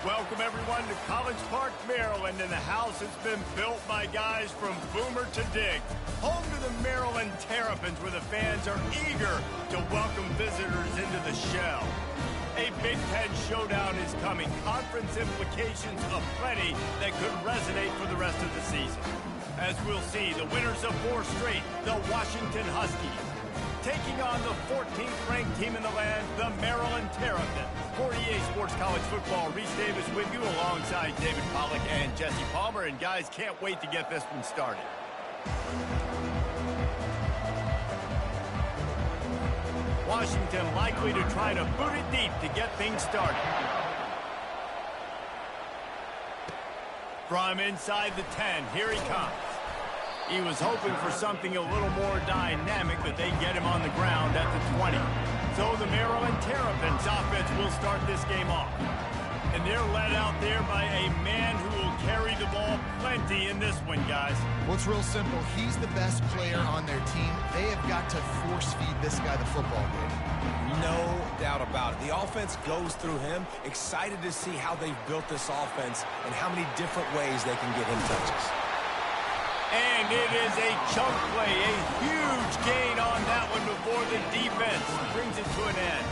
Welcome, everyone, to College Park, Maryland, and the house has been built by guys from Boomer to Dig. Home to the Maryland Terrapins, where the fans are eager to welcome visitors into the shell. A Big Ten showdown is coming. Conference implications aplenty that could resonate for the rest of the season. As we'll see, the winners of 4 straight, the Washington Huskies, taking on the 14th ranked team in the land, the Maryland Terrapins. For EA Sports College Football, Reese Davis with you alongside David Pollack and Jesse Palmer. And guys, can't wait to get this one started. Washington likely to try to boot it deep to get things started. From inside the 10, here he comes. He was hoping for something a little more dynamic, but they get him on the ground at the 20. So the Maryland Terrapins offense will start this game off. And they're led out there by a man who will carry the ball plenty in this one, guys. Well, it's real simple. He's the best player on their team. They have got to force-feed this guy the football game. No doubt about it. The offense goes through him. Excited to see how they've built this offense and how many different ways they can get him touches. And it is a chunk play, a huge gain on that one before the defense brings it to an end.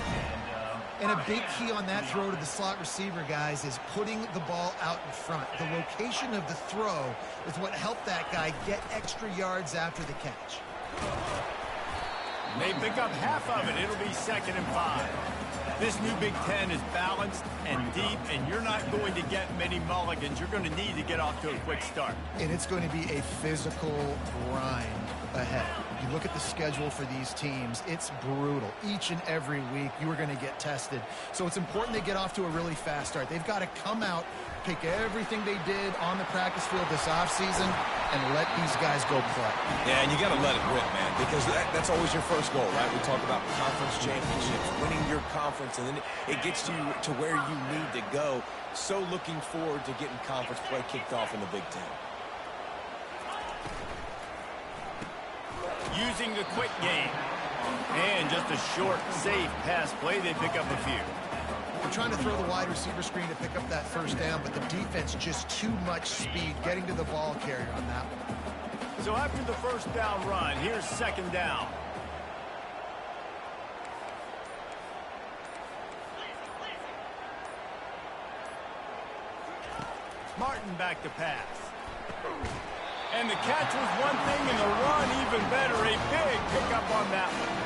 And a big key on that throw to the slot receiver, guys, is putting the ball out in front. The location of the throw is what helped that guy get extra yards after the catch. They pick up half of it. It'll be 2nd and 5. This new Big Ten is balanced and deep, and you're not going to get many mulligans. You're going to need to get off to a quick start. And it's going to be a physical grind ahead. You look at the schedule for these teams, it's brutal. Each and every week, you are going to get tested. So it's important they get off to a really fast start. They've got to come out, take everything they did on the practice field this offseason, and let these guys go play. Yeah, and you got to let it rip, man, because that's always your first goal, right? We talk about conference championships, winning your conference, and then it gets you to where you need to go. So looking forward to getting conference play kicked off in the Big Ten. Using the quick game. And just a short, safe pass play, they pick up a few. We're trying to throw the wide receiver screen to pick up that first down, but the defense just too much speed getting to the ball carrier on that one. So after the first down run, here's 2nd down. Martin back to pass. And the catch was one thing, and the run even better. A big pickup on that one.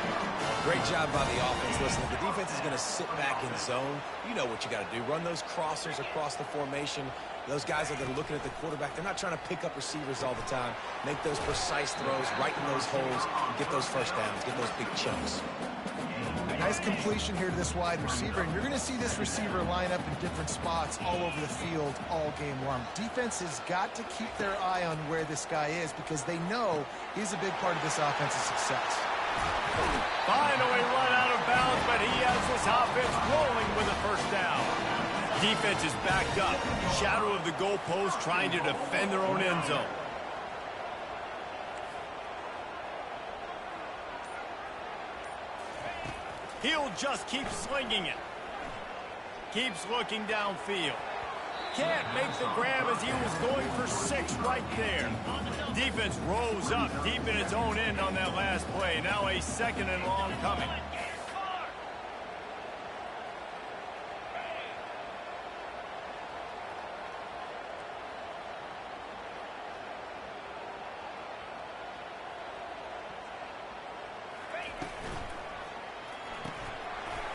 Great job by the offense. Listen, if the defense is going to sit back in zone, you know what you got to do. Run those crossers across the formation. Those guys that are looking at the quarterback, they're not trying to pick up receivers all the time. Make those precise throws, right in those holes, and get those first downs, get those big chunks. Nice completion here to this wide receiver, and you're going to see this receiver line up in different spots all over the field all game long. Defense has got to keep their eye on where this guy is because they know he's a big part of this offense's success. Finally run out of bounds, but he has this offense rolling with a first down. Defense is backed up. Shadow of the goalpost trying to defend their own end zone. He'll just keep slinging it. Keeps looking downfield. Can't make the grab as he was going for 6 right there. Defense rose up deep in its own end on that last play. Now a 2nd and long coming.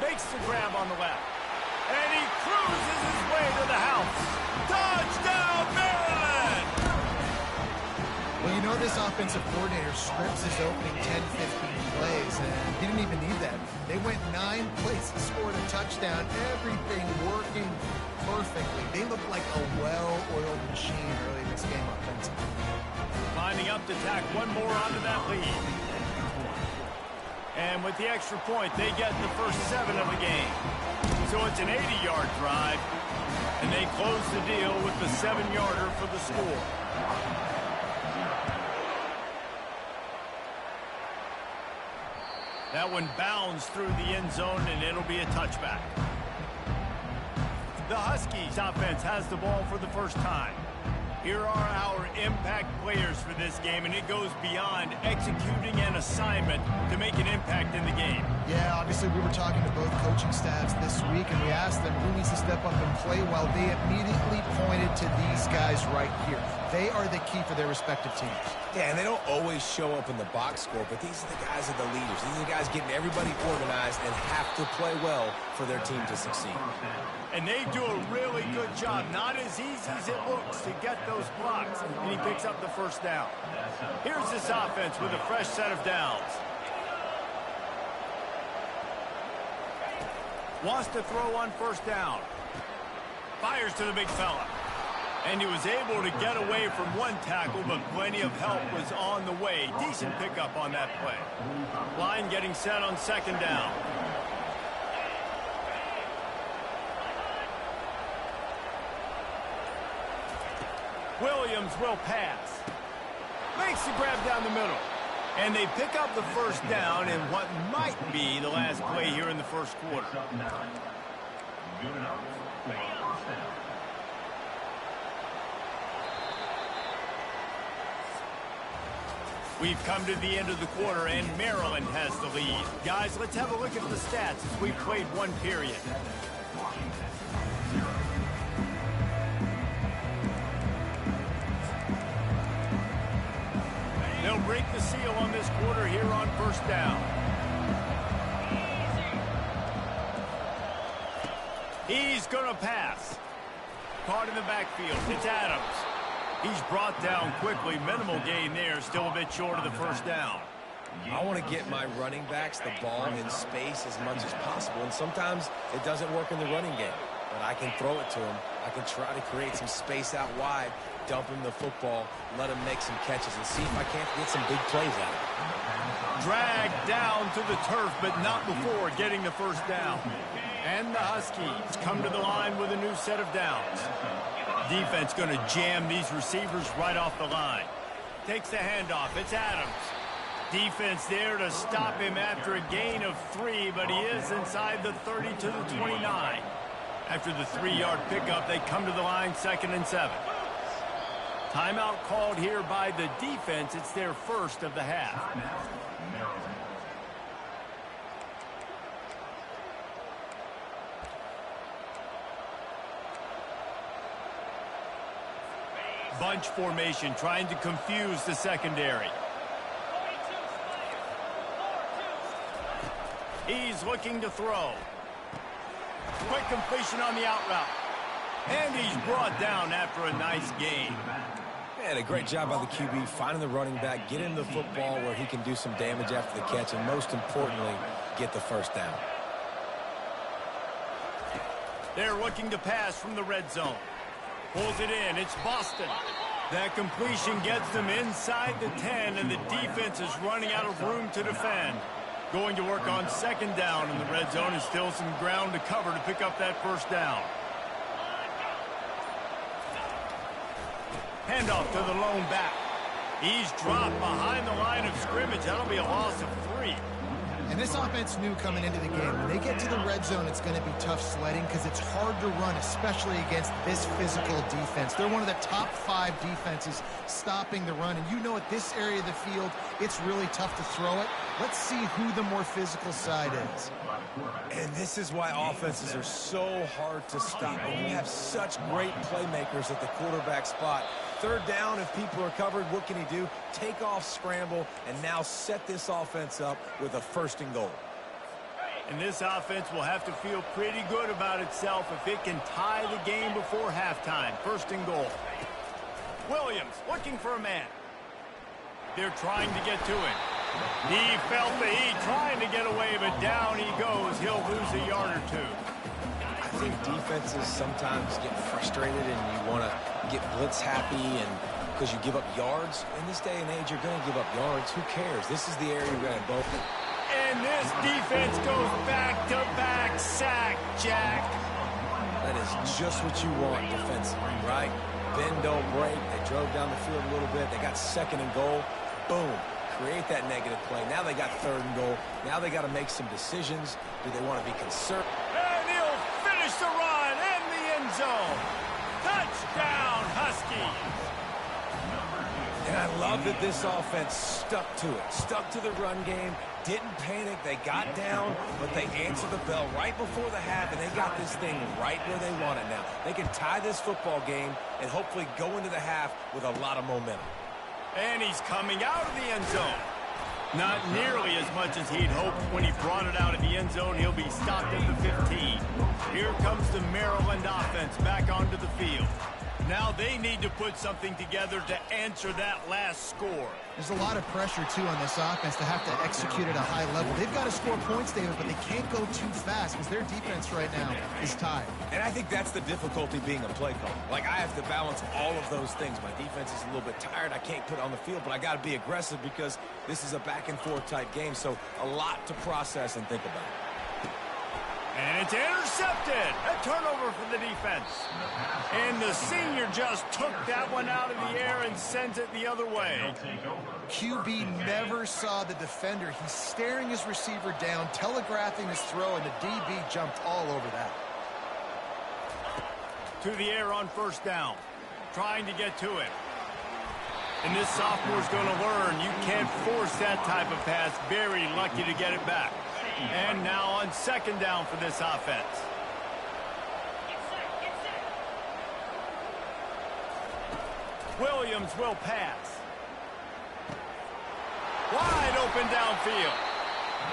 Makes the grab on the left. And he cruises his way to the house. Touchdown, Maryland! Well, you know this offensive coordinator scripts his opening 10-15 plays, and he didn't even need that. They went 9 plays and scored a touchdown. Everything working perfectly. They look like a well-oiled machine early in this game offensively. Lining up to tack one more onto that lead. And with the extra point, they get the first 7 of the game. So it's an 80-yard drive, and they close the deal with the 7-yarder for the score. That one bounds through the end zone, and it'll be a touchback. The Huskies offense has the ball for the first time. Here are our impact players for this game, and it goes beyond executing an assignment to make an impact in the game. Yeah, obviously we were talking to both coaching staffs this week, and we asked them who needs to step up and play well. They immediately pointed to these guys right here. They are the key for their respective teams. Yeah, and they don't always show up in the box score, but these are the guys that are the leaders. These are the guys getting everybody organized and have to play well for their team to succeed. And they do a really good job. Not as easy as it looks to get those blocks. And he picks up the first down. Here's this offense with a fresh set of downs. Wants to throw on first down. Fires to the big fella. And he was able to get away from one tackle, but plenty of help was on the way. Decent pickup on that play. Line getting set on second down. Williams will pass. Makes the grab down the middle. And they pick up the first down in what might be the last play here in the first quarter. We've come to the end of the quarter, and Maryland has the lead. Guys, let's have a look at the stats as we've played one period. They'll break the seal on this quarter here on first down. He's going to pass. Caught in the backfield. It's Adams. He's brought down quickly. Minimal gain there. Still a bit short of the first down. I want to get my running backs the ball in space as much as possible, and sometimes it doesn't work in the running game. But I can throw it to him. I can try to create some space out wide, dump him the football, let him make some catches, and see if I can't get some big plays out of it. Dragged down to the turf, but not before getting the first down. And the Huskies come to the line with a new set of downs. Defense going to jam these receivers right off the line. Takes the handoff. It's Adams. Defense there to stop him after a gain of 3, but he is inside the 30 to the 29. After the 3-yard pickup, they come to the line 2nd and 7. Timeout called here by the defense. It's their first of the half. Bunch formation trying to confuse the secondary. He's looking to throw. Quick completion on the out route. And he's brought down after a nice gain. Man, a great job by the QB finding the running back, get him the football where he can do some damage after the catch, and most importantly, get the first down. They're looking to pass from the red zone. Pulls it in. It's Boston. That completion gets them inside the 10, and the defense is running out of room to defend. Going to work on second down in the red zone, and still some ground to cover to pick up that first down. Handoff to the lone back. He's dropped behind the line of scrimmage. That'll be a loss of 3. And this offense knew coming into the game, when they get to the red zone, it's going to be tough sledding because it's hard to run, especially against this physical defense. They're one of the top 5 defenses stopping the run. And you know, at this area of the field, it's really tough to throw it. Let's see who the more physical side is. And this is why offenses are so hard to stop. And you have such great playmakers at the quarterback spot. Third down, if people are covered, what can he do? Take off, scramble, and now set this offense up with a 1st and goal. And this offense will have to feel pretty good about itself if it can tie the game before halftime. 1st and goal. Williams looking for a man. They're trying to get to him. He felt the heat, trying to get away, but down he goes. He'll lose a yard or 2. I think defenses sometimes get frustrated and you want to get blitz happy and because you give up yards. In this day and age, you're going to give up yards. Who cares? This is the area you're going to both. And this defense goes back-to-back sack, Jack. That is just what you want defensively, right? Bend, don't break. They drove down the field a little bit. They got 2nd and goal. Boom. Create that negative play. Now they got 3rd and goal. Now they got to make some decisions. Do they want to be conservative? And he'll finish the run in the end zone. Touchdown, Huskies. And I love that this offense stuck to it, stuck to the run game, didn't panic. They got down, but they answered the bell right before the half, and they got this thing right where they want it now. They can tie this football game and hopefully go into the half with a lot of momentum. And he's coming out of the end zone. Not nearly as much as he'd hoped when he brought it out of the end zone. He'll be stopped at the 15. Here comes the Maryland offense back onto the field. Now they need to put something together to answer that last score. There's a lot of pressure, too, on this offense to have to execute at a high level. They've got to score points, David, but they can't go too fast because their defense right now is tired. And I think that's the difficulty being a play caller. Like, I have to balance all of those things. My defense is a little bit tired. I can't put it on the field, but I got to be aggressive because this is a back-and-forth type game, so a lot to process and think about. And it's intercepted. A turnover for the defense. And the senior just took that one out of the air and sends it the other way. QB never saw the defender. He's staring his receiver down, telegraphing his throw, and the DB jumped all over that. To the air on first down. Trying to get to it. And this sophomore's going to learn you can't force that type of pass. Very lucky to get it back. And now on second down for this offense. Williams will pass. Wide open downfield.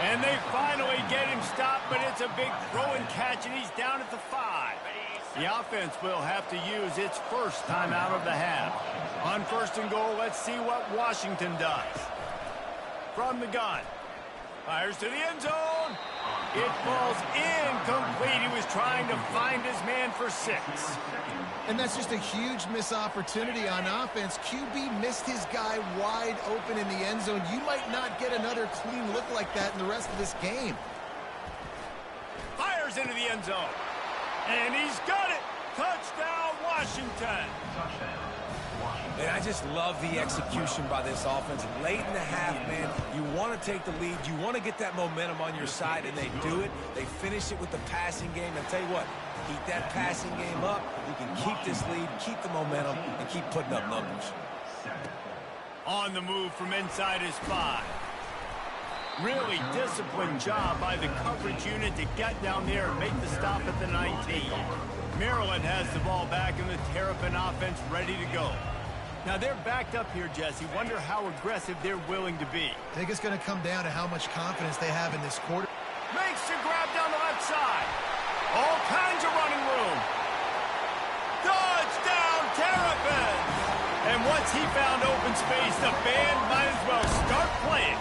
And they finally get him stopped, but it's a big throw and catch, and he's down at the 5. The offense will have to use its first time out of the half. On first and goal, let's see what Washington does. From the gun. Fires to the end zone. It falls incomplete. He was trying to find his man for 6. And that's just a huge missed opportunity on offense. QB missed his guy wide open in the end zone. You might not get another clean look like that in the rest of this game. Fires into the end zone. And he's got it. Touchdown, Washington. And I just love the execution by this offense. Late in the half, man, you want to take the lead. You want to get that momentum on your side, and they do it. They finish it with the passing game. And tell you what, keep that passing game up. You can keep this lead, keep the momentum, and keep putting up numbers. On the move from inside his 5. Really disciplined job by the coverage unit to get down there and make the stop at the 19. Maryland has the ball back, and the Terrapin offense ready to go. Now, they're backed up here, Jesse. Wonder how aggressive they're willing to be. I think it's going to come down to how much confidence they have in this quarter. Makes the grab down the left side. All kinds of running room. Touchdown, Terrapin! And once he found open space, the band might as well start playing.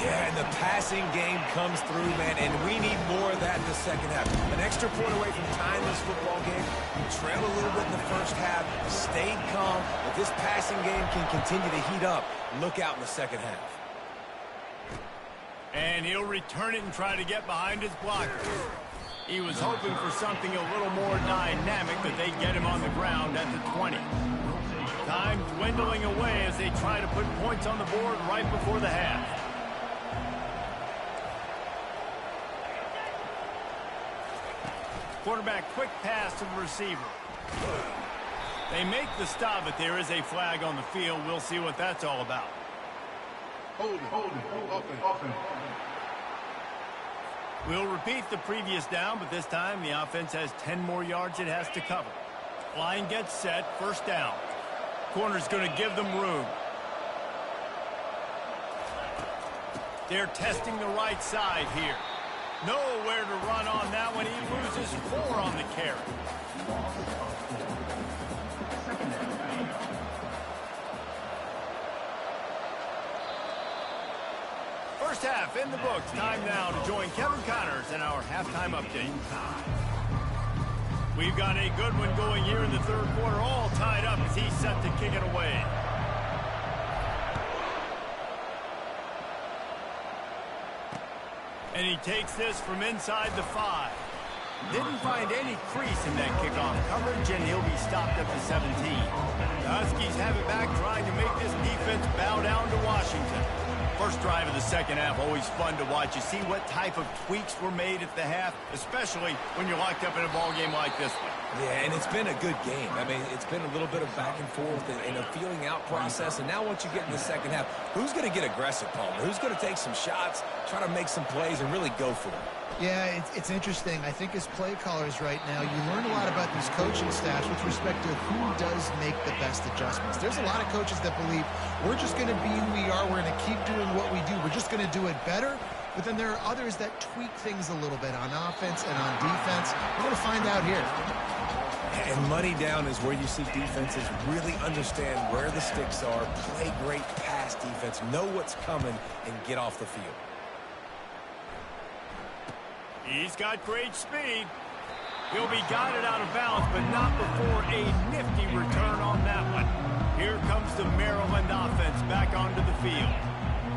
Yeah, and the passing game comes through, man, and we need more of that in the second half. An extra point away from tying this football game. You trail a little bit in the first half, stayed calm. If this passing game can continue to heat up, look out in the second half. And he'll return it and try to get behind his blocker. He was hoping for something a little more dynamic, but they get him on the ground at the 20. Time dwindling away as they try to put points on the board right before the half. Quarterback quick pass to the receiver. They make the stop, but there is a flag on the field. We'll see what that's all about. Hold it. We'll repeat the previous down, but this time the offense has 10 more yards it has to cover. Line gets set, first down. Corner's going to give them room. They're testing the right side here. Nowhere to run on that one. He loses 4 on the carry. First half in the books. Time now to join Kevin Connors in our halftime update. We've got a good one going here in the third quarter, all tied up as he's set to kick it away. And he takes this from inside the 5. Didn't find any crease in that kickoff coverage, and he'll be stopped at the 17. The Huskies have it back, trying to make this defense bow down to Washington. First drive of the second half, always fun to watch. You see what type of tweaks were made at the half, especially when you're locked up in a ball game like this one. Yeah, and it's been a good game. I mean, it's been a little bit of back and forth and a feeling out process. And now once you get in the second half, who's going to get aggressive, Palmer? Who's going to take some shots, try to make some plays, and really go for it? Yeah, it's interesting. I think as play callers right now, you learn a lot about these coaching staffs with respect to who does make the best adjustments. There's a lot of coaches that believe we're just going to be who we are. We're going to keep doing what we do. We're just going to do it better. But then there are others that tweak things a little bit on offense and on defense. We're going to find out here. And money down is where you see defenses really understand where the sticks are, play great pass defense, know what's coming, and get off the field. He's got great speed. He'll be guided out of bounds, but not before a nifty return on that one. Here comes the Maryland offense back onto the field.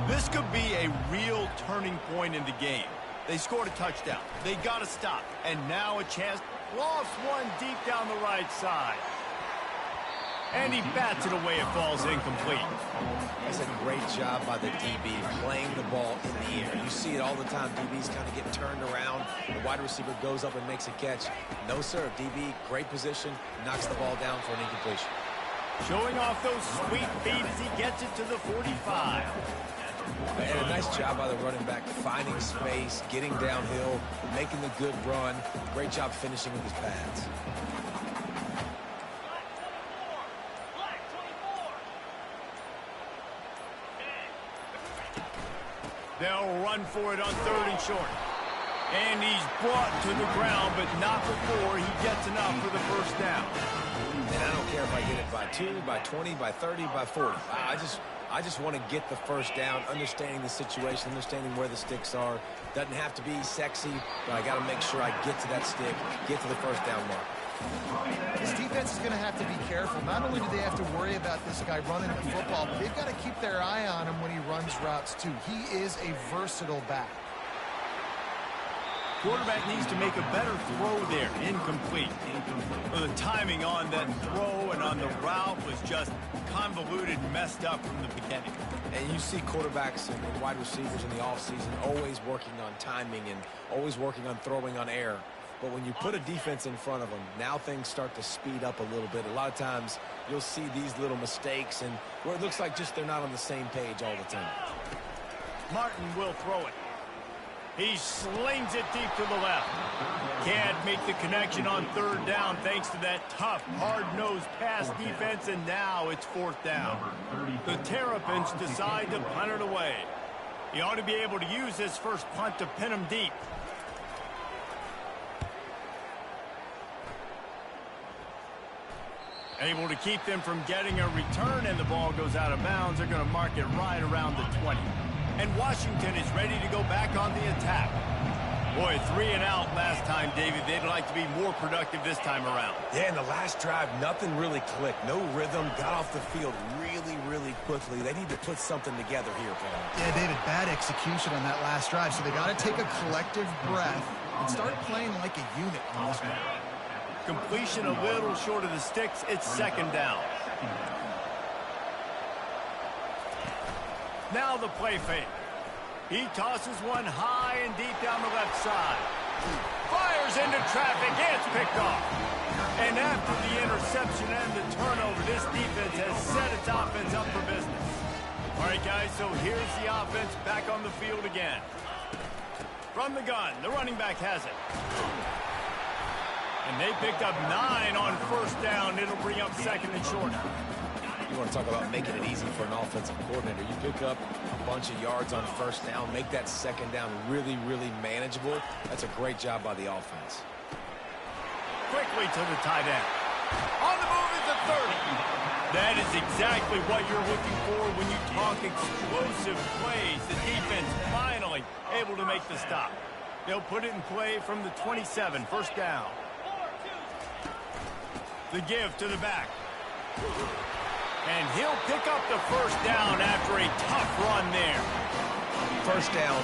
This could be a real turning point in the game. They scored a touchdown. They got to stop. And now a chance. Lost one deep down the right side. And he bats it away. It falls incomplete. That's a great job by the DB playing the ball in the air. You see it all the time. DBs kind of get turned around. The wide receiver goes up and makes a catch. No, sir. DB, great position, knocks the ball down for an incompletion. Showing off those sweet feet as he gets it to the 45. And a nice job by the running back, finding space, getting downhill, making the good run. Great job finishing with his pads. They'll run for it on 3rd and short. And he's brought to the ground, but not before he gets enough for the first down. And I don't care if I get it by 2, by 20, by 30, by 40. I just want to get the first down, understanding the situation, understanding where the sticks are. Doesn't have to be sexy, but I got to make sure I get to that stick, get to the first down mark. This defense is going to have to be careful. Not only do they have to worry about this guy running the football, but they've got to keep their eye on him when he runs routes too. He is a versatile back. Quarterback needs to make a better throw there. Incomplete. Well, the timing on that throw and on the route was just convoluted, messed up from the beginning. And you see quarterbacks and wide receivers in the offseason always working on timing and always working on throwing on air. But when you put a defense in front of them, now things start to speed up a little bit. A lot of times you'll see these little mistakes and where it looks like just they're not on the same page all the time. Martin will throw it. He slings it deep to the left. Can't make the connection on 3rd down thanks to that tough, hard-nosed pass defense, and now it's 4th down. The Terrapins decide to punt it away. He ought to be able to use this first punt to pin him deep. Able to keep them from getting a return, and the ball goes out of bounds. They're going to mark it right around the 20. And Washington is ready to go back on the attack. Boy, 3 and out last time, David. They'd like to be more productive this time around. Yeah, in the last drive, nothing really clicked. No rhythm, got off the field really, really quickly. They need to put something together here, Paul. Yeah, David, bad execution on that last drive. So they got to take a collective breath and start playing like a unit on this one. Completion a little short of the sticks. It's 2nd down. Now the play fake. He tosses one high and deep down the left side. Fires into traffic. It's picked off. And after the interception and the turnover, this defense has set its offense up for business. All right, guys, so here's the offense back on the field again. From the gun, the running back has it. And they picked up 9 on 1st down. It'll bring up 2nd and short. You want to talk about making it easy for an offensive coordinator. You pick up a bunch of yards on 1st down, make that 2nd down really, really manageable. That's a great job by the offense. Quickly to the tight end. On the move is the 30. That is exactly what you're looking for when you talk explosive plays. The defense finally able to make the stop. They'll put it in play from the 27, 1st down. The give to the back. And he'll pick up the 1st down after a tough run there. 1st down,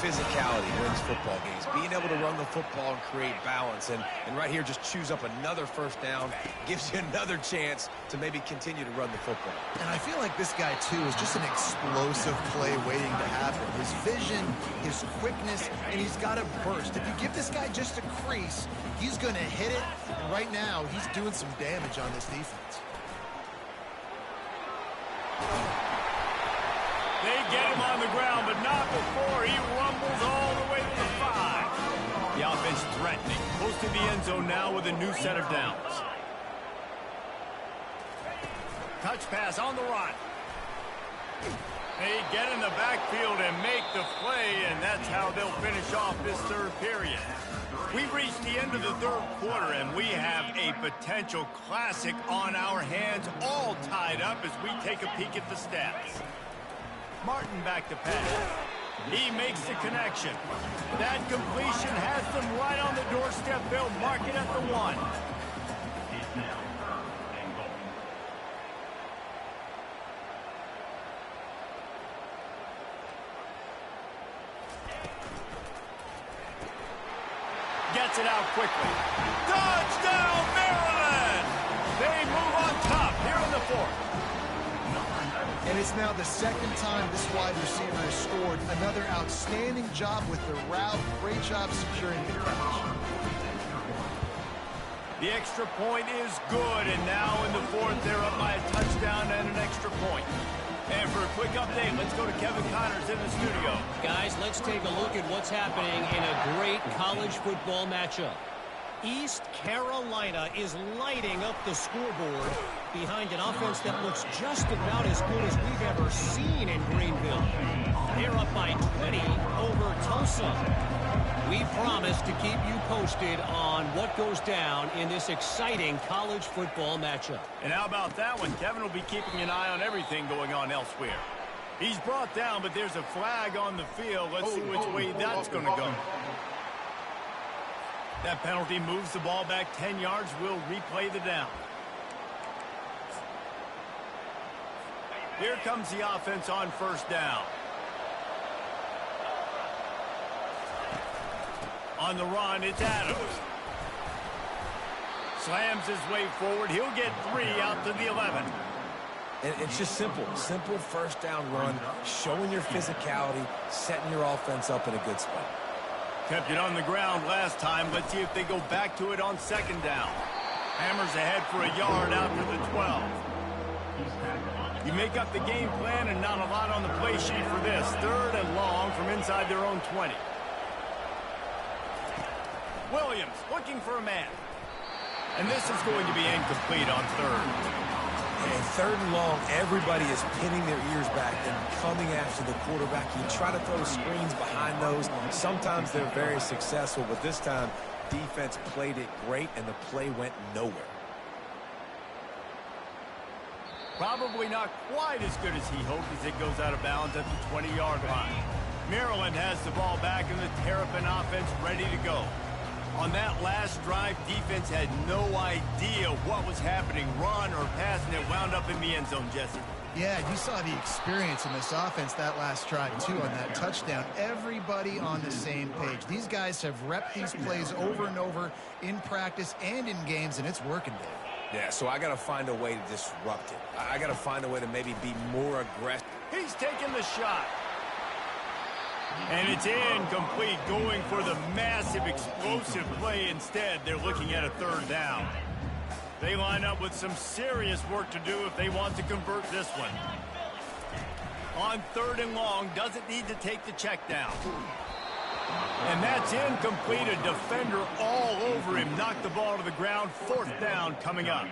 physicality wins football games. Being able to run the football and create balance. And right here, just choose up another first down. Gives you another chance to maybe continue to run the football. And I feel like this guy, too, is just an explosive play waiting to happen. His vision, his quickness, and he's got a burst. If you give this guy just a crease, he's going to hit it. And right now, he's doing some damage on this defense. They get him on the ground, but not before he rumbles all the way to the 5. The offense threatening. Close to the end zone now with a new set of downs. Touch pass on the run. They get in the backfield and make the play, and that's how they'll finish off this third period. We've reached the end of the third quarter, and we have a potential classic on our hands, all tied up as we take a peek at the stats. Martin back to pass. He makes the connection. That completion has them right on the doorstep. They'll mark it at the 1. Gets it out quickly. Touchdown, Maryland! They move on top here in the 4th. And it's now the second time this wide receiver has scored. Another outstanding job with the route. Great job securing the catch. The extra point is good, and now in the 4th, they're up by a touchdown and an extra point. And for a quick update, let's go to Kevin Connors in the studio. Guys, let's take a look at what's happening in a great college football matchup. East Carolina is lighting up the scoreboard behind an offense that looks just about as good as we've ever seen in Greenville. They're up by 20 over Tulsa. We promise to keep you posted on what goes down in this exciting college football matchup. And how about that one? Kevin will be keeping an eye on everything going on elsewhere. He's brought down, but there's a flag on the field. Let's see which way that's going to go. That penalty moves the ball back 10 yards. We'll replay the down. Here comes the offense on first down. On the run, it's Adams. Slams his way forward. He'll get 3 out to the 11. And it's just simple. Simple first down run, showing your physicality, setting your offense up in a good spot. Kept it on the ground last time. Let's see if they go back to it on second down. Hammers ahead for a yard out to the 12. You make up the game plan and not a lot on the play sheet for this. 3rd and long from inside their own 20. Williams looking for a man. And this is going to be incomplete on 3rd. And 3rd and long, everybody is pinning their ears back and coming after the quarterback. You try to throw screens behind those. Sometimes they're very successful, but this time, defense played it great, and the play went nowhere. Probably not quite as good as he hoped as it goes out of bounds at the 20-yard line. Maryland has the ball back, and the Terrapin offense ready to go. On that last drive, defense had no idea what was happening, run or pass, and it wound up in the end zone, Jesse. Yeah, you saw the experience in this offense that last drive, too, on that touchdown. Everybody on the same page. These guys have repped these plays over and over in practice and in games, and it's working, Dave. Yeah, so I got to find a way to disrupt it. I got to find a way to maybe be more aggressive. He's taking the shot. And it's incomplete, going for the massive explosive play instead. They're looking at a 3rd down. They line up with some serious work to do if they want to convert this one. On 3rd and long, doesn't need to take the check down. And that's incomplete. A defender all over him. Knocked the ball to the ground. 4th down coming up.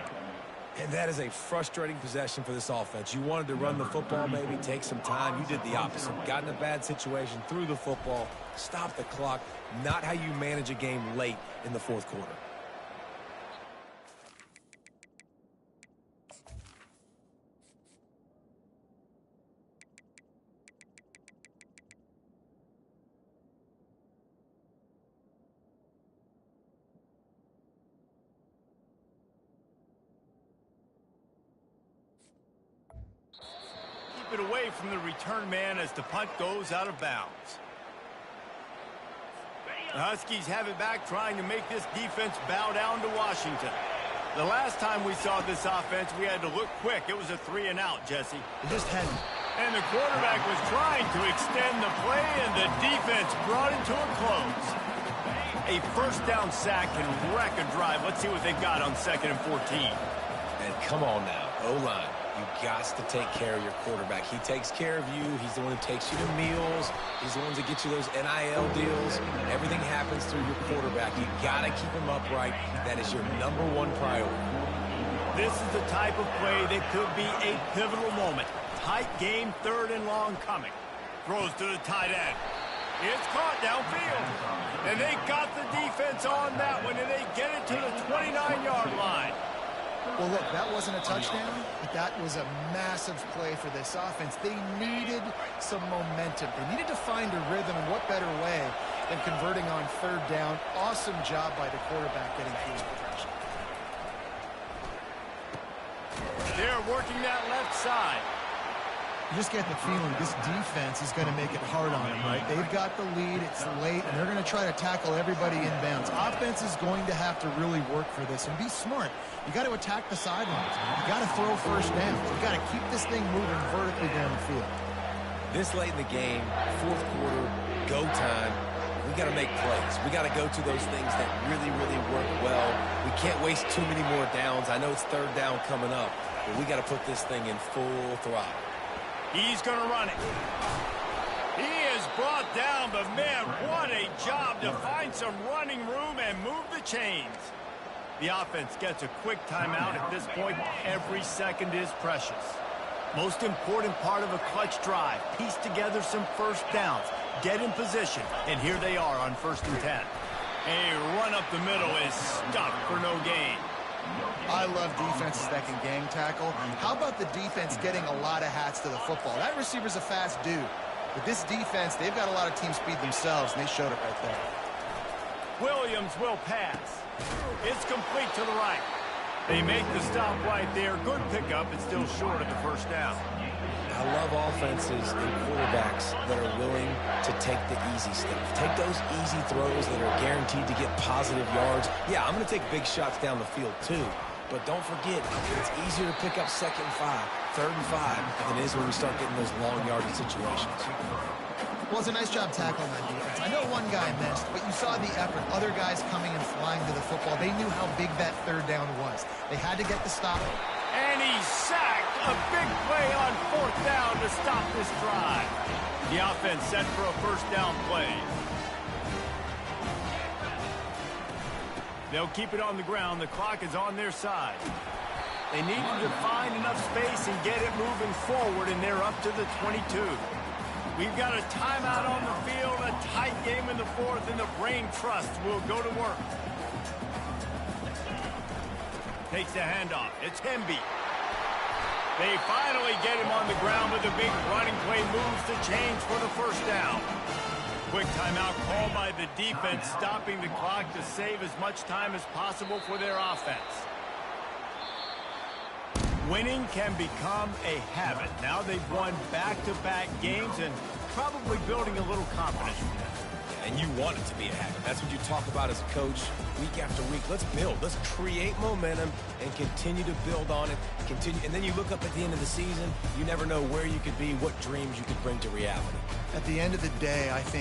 And that is a frustrating possession for this offense. You wanted to run the football, maybe take some time. You did the opposite. Got in a bad situation, threw the football, stopped the clock. Not how you manage a game late in the 4th quarter. Away from the return man as the punt goes out of bounds. The Huskies have it back, trying to make this defense bow down to Washington. The last time we saw this offense, we had to look quick. It was a 3-and-out, Jesse. It just hadn't. And the quarterback was trying to extend the play, and the defense brought it to a close. A first down sack can wreck a drive. Let's see what they got on 2nd and 14. And come on now, O-line. You got to take care of your quarterback. He takes care of you. He's the one who takes you to meals. He's the one that gets you those NIL deals. Everything happens through your quarterback. You got to keep him upright. That is your #1 priority. This is the type of play that could be a pivotal moment. Tight game, 3rd and long coming. Throws to the tight end. It's caught downfield. And they got the defense on that one, and they get it to the 29-yard line. Well, look, that wasn't a touchdown, but that was a massive play for this offense. They needed some momentum. They needed to find a rhythm, and what better way than converting on 3rd down. Awesome job by the quarterback getting through his progression. They're working that left side. You just get the feeling this defense is going to make it hard on them, right? They've got the lead, it's late, and they're going to try to tackle everybody inbounds. Offense is going to have to really work for this and be smart. You got to attack the sidelines. You got to throw first downs. You got to keep this thing moving vertically down the field. This late in the game, 4th quarter, go time, we got to make plays. We got to go to those things that really, really work well. We can't waste too many more downs. I know it's 3rd down coming up, but we got to put this thing in full throttle. He's going to run it. He is brought down, but man, what a job to find some running room and move the chains. The offense gets a quick timeout. At this point, every second is precious. Most important part of a clutch drive, piece together some first downs, get in position, and here they are on 1st and 10. A run up the middle is stuffed for no gain. I love defenses that can gang tackle. How about the defense getting a lot of hats to the football? That receiver's a fast dude. But this defense, they've got a lot of team speed themselves, and they showed it right there. Williams will pass. It's complete to the right. They make the stop right there. Good pickup. It's still short of the first down. I love offenses and quarterbacks that are willing to take the easy stuff. Take those easy throws that are guaranteed to get positive yards. Yeah, I'm going to take big shots down the field too. But don't forget, it's easier to pick up 2nd and 5, 3rd and 5 than it is when we start getting those long yardage situations. Well, it's a nice job tackling that defense. I know one guy missed, but you saw the effort. Other guys coming and flying to the football. They knew how big that 3rd down was. They had to get the stop. And he's sacked. A big play on 4th down to stop this drive. The offense set for a first down play. They'll keep it on the ground. The clock is on their side. They needed to find enough space and get it moving forward, and they're up to the 22. We've got a timeout on the field, a tight game in the 4th, and the brain trust will go to work. Takes the handoff. It's Hemby. They finally get him on the ground with a big running play, moves the change for the first down. Quick timeout called by the defense, stopping the clock to save as much time as possible for their offense. Winning can become a habit. Now they've won back-to-back games and probably building a little confidence from that. And you want it to be a habit. That's what you talk about as a coach week after week. Let's build. Let's create momentum and continue to build on it. And then you look up at the end of the season, you never know where you could be, what dreams you could bring to reality. At the end of the day, I think